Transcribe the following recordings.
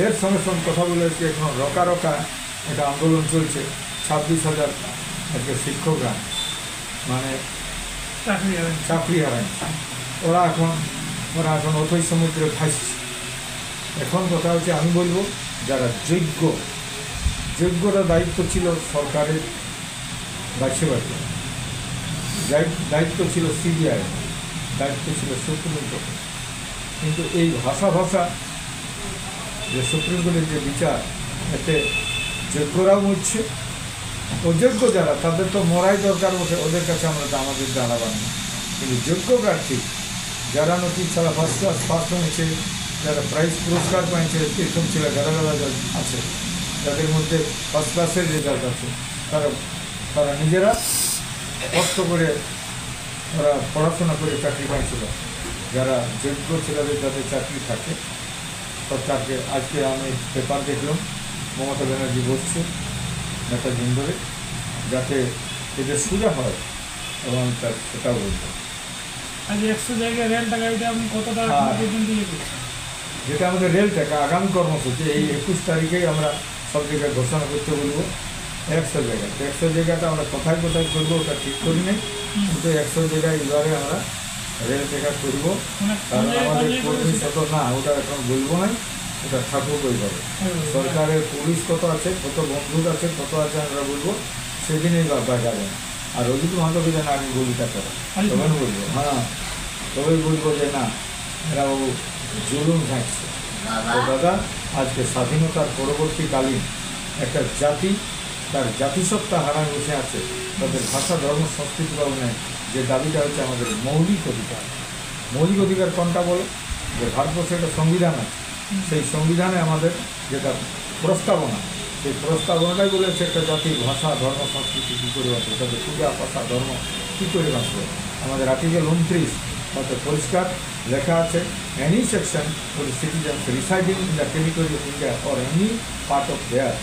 এর সঙ্গে সঙ্গে কথা বলেছি এখন রকা রকা একটা আন্দোলন চলছে। 26,000 আজকে শিক্ষকরা মানে চাকরি হারাচ্ছে। ওরা এখন অথৈ সমুদ্রে ভাসছে। এখন কথা হচ্ছে, আমি বলবো যারা যোগ্যরা দায়িত্ব ছিল সরকারের বাছে দায়িত্ব ছিল সিবিআই, দায়িত্ব ছিল সুপ্রিম কোর্টের। কিন্তু এই ভাষা যে সুপ্রিম কোর্টের যে বিচার, এতে যোগ্যরাও মরছে, অযোগ্য যারা তাদের তো মরাই দরকার বসে, ওদের কাছে আমাদের জানাবার না। কিন্তু যোগ্য প্রার্থী যারা নতুন ছাড়া ফার্স্ট ক্লাস ফার্স্ট হয়েছে, যারা প্রাইজ পুরস্কার পেয়েছে, এরকম ছিল গাদা আছে, যাদের মধ্যে ফার্স্ট ক্লাসের রেজাল্ট আছে, তারা নিজেরা কষ্ট করে ওরা পড়াশোনা করে চাকরি পাইছিল। যারা যোগ্য ছেলেদের যাদের চাকরি থাকে সরকারকে, আজকে আমি পেপার দেখলাম মমতা ব্যানার্জি বসছে নেতাজি ধরে, যাতে এদের সোজা হয় এবং সেটাও বলবো। আজ 100 জায়গায় রেল টাকা, এটা আপনি কত টাকা পর্যন্ত যেটা আমাদের রেল টাকা আগামী কর্মসূচি, এই 21 তারিখেই আমরা সব জায়গায় ঘোষণা করতে বলবো। 100 জায়গায়, 100 জায়গাটা আমরা কোথায় করবো ওটা ঠিক করি নেই, কিন্তু 100 জায়গায় এবারে আমরা রেল টাকা করবো। কারণ আমাদের কর্মী শত না, ওটা এখন বলবো না, ওটা ঠাকুর বই হবে। সরকারের পুলিশ কত আছে, কত বন্দুক আছে, কত আছে আমরা বলবো, সেদিনই বাজাবেন। আর অজিত মাহাতোকে যেন আমি বলি টাকা তখন বলবো, তবেই বলবো যে না এরা ও জুলুম থাকছে। তো দাদা, আজকে স্বাধীনতার পরবর্তীকালীন একটা জাতি তার জাতিসত্তা হারায় বসে আছে, তাদের ভাষা ধর্ম সংস্কৃতি পালনের যে দাবিটা হচ্ছে আমাদের মৌলিক অধিকার। মৌলিক অধিকার কোনটা বলে? যে ভারতবর্ষের একটা সংবিধান আছে, সেই সংবিধানে আমাদের যেটা প্রস্তাবনা, সেই প্রস্তাবনাটাই বলেছে একটা জাতির ভাষা ধর্ম সংস্কৃতি কী করে বাঁচবে, তাদের পূজা ভাষা ধর্ম কী করে বাঁচবে। আমাদের আর্টিকেল 29 তাতে পরিষ্কার লেখা আছে, any section for citizens residing in the territory of India or any part of their.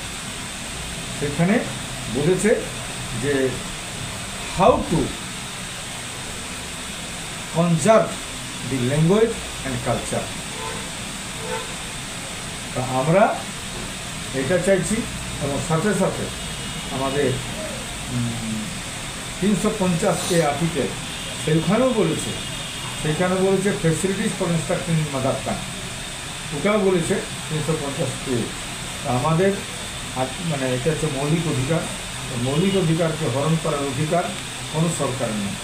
সেখানে বলেছে যে how to conserve the language and culture. তা আমরা এটা চাইছি, এবং সাথে সাথে আমাদের 350 আর্টিকেল সেইখানেও বলেছে facilities for instruction in mother tongue, ওটাও বলেছে 350 আমাদের মানে এটা হচ্ছে মৌলিক অধিকার। মৌলিক অধিকারকে হরণ করার অধিকার কোনো সরকার নেই,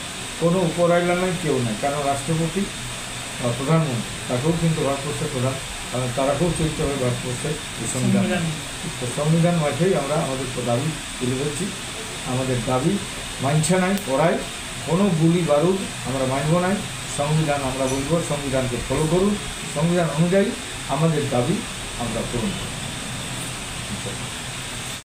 কোনো উপরাইলা নেই, কেউ নেই। কারণ রাষ্ট্রপতি বা প্রধানমন্ত্রী তাকেও কিন্তু ভারতবর্ষের প্রধান, কারণ তারাকেও চলতে হবে ভারতবর্ষের সংবিধান। তো সংবিধান মাঝেই আমরা আমাদের দাবি তুলে ধরছি। আমাদের দাবি মানছে নাই পড়াই, কোনো গুলি বারুদ আমরা মানব নাই। সংবিধান আমরা বলবো, সংবিধানকে ফলো করুন, সংবিধান অনুযায়ী আমাদের দাবি আমরা পূরণ করব।